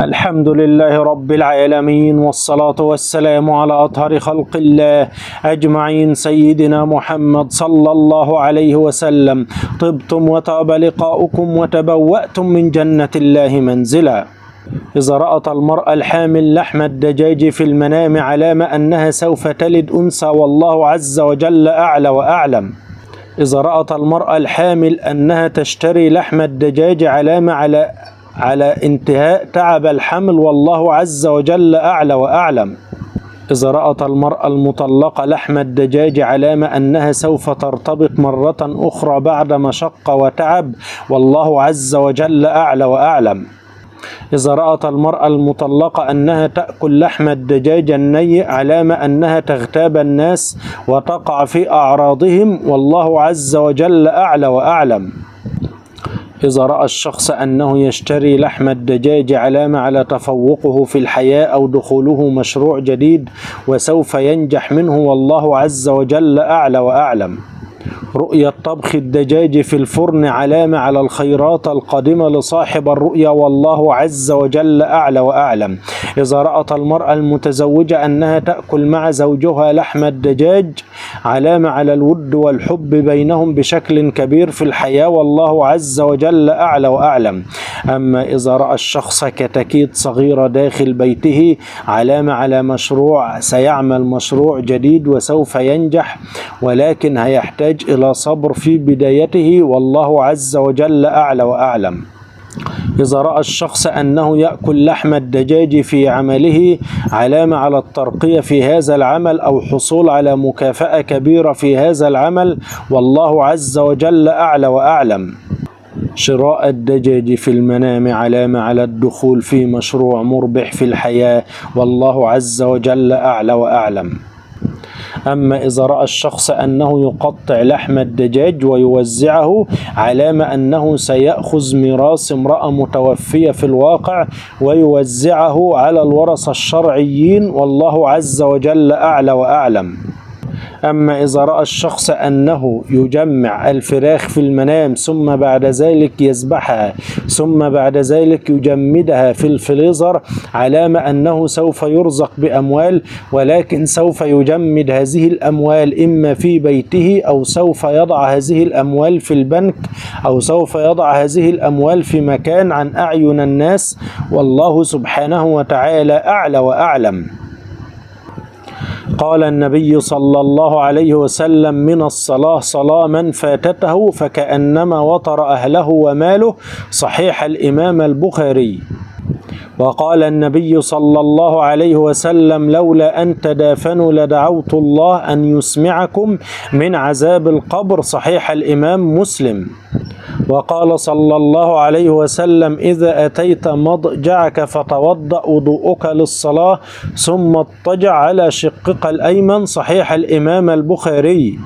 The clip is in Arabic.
الحمد لله رب العالمين، والصلاة والسلام على أطهر خلق الله أجمعين سيدنا محمد صلى الله عليه وسلم. طبتم وطاب لقاؤكم وتبوأتم من جنة الله منزلا. إذا رأت المرأة الحامل لحم الدجاج في المنام علام أنها سوف تلد أنثى، والله عز وجل أعلى وأعلم. إذا رأت المرأة الحامل أنها تشتري لحم الدجاج علامة على انتهاء تعب الحمل، والله عز وجل أعلى وأعلم. إذا رأت المرأة المطلقة لحم الدجاج علامة أنها سوف ترتبط مرة أخرى بعد مشقة وتعب، والله عز وجل أعلى وأعلم. إذا رأت المرأة المطلقة أنها تأكل لحم الدجاج الني علامة أنها تغتاب الناس وتقع في أعراضهم، والله عز وجل أعلى وأعلم. إذا رأى الشخص أنه يشتري لحم الدجاج علامة على تفوقه في الحياة أو دخوله مشروع جديد وسوف ينجح منه، والله عز وجل أعلى وأعلم. رؤية طبخ الدجاج في الفرن علامة على الخيرات القادمة لصاحب الرؤيا، والله عز وجل أعلى وأعلم. إذا رأت المرأة المتزوجة أنها تأكل مع زوجها لحم الدجاج علامة على الود والحب بينهم بشكل كبير في الحياة، والله عز وجل أعلى وأعلم. أما إذا رأى الشخص كتاكيت صغيرة داخل بيته علامة على مشروع، سيعمل مشروع جديد وسوف ينجح، ولكن هيحتاج إلى صبر في بدايته، والله عز وجل أعلى وأعلم. إذا رأى الشخص أنه يأكل لحم الدجاج في عمله علامة على الترقية في هذا العمل أو حصول على مكافأة كبيرة في هذا العمل، والله عز وجل أعلى وأعلم. شراء الدجاج في المنام علامة على الدخول في مشروع مربح في الحياة، والله عز وجل أعلى وأعلم. أما إذا رأى الشخص أنه يقطع لحم الدجاج ويوزعه علامة أنه سيأخذ ميراث امرأة متوفية في الواقع ويوزعه على الورثة الشرعيين، والله عز وجل أعلى وأعلم. أما إذا رأى الشخص أنه يجمع الفراخ في المنام ثم بعد ذلك يذبحها ثم بعد ذلك يجمدها في الفريزر علامة أنه سوف يرزق بأموال، ولكن سوف يجمد هذه الأموال إما في بيته أو سوف يضع هذه الأموال في البنك أو سوف يضع هذه الأموال في مكان عن أعين الناس، والله سبحانه وتعالى أعلى وأعلم. قال النبي صلى الله عليه وسلم: من الصلاة صلاة من فاتته فكأنما وطر أهله وماله، صحيح الإمام البخاري. وقال النبي صلى الله عليه وسلم: لولا أن تدافنوا لدعوت الله أن يسمعكم من عذاب القبر، صحيح الإمام مسلم. وقال صلى الله عليه وسلم: إذا أتيت مضجعك فتوضأ وضوءك للصلاة ثم اضطجع على شقك الأيمن، صحيح الإمام البخاري.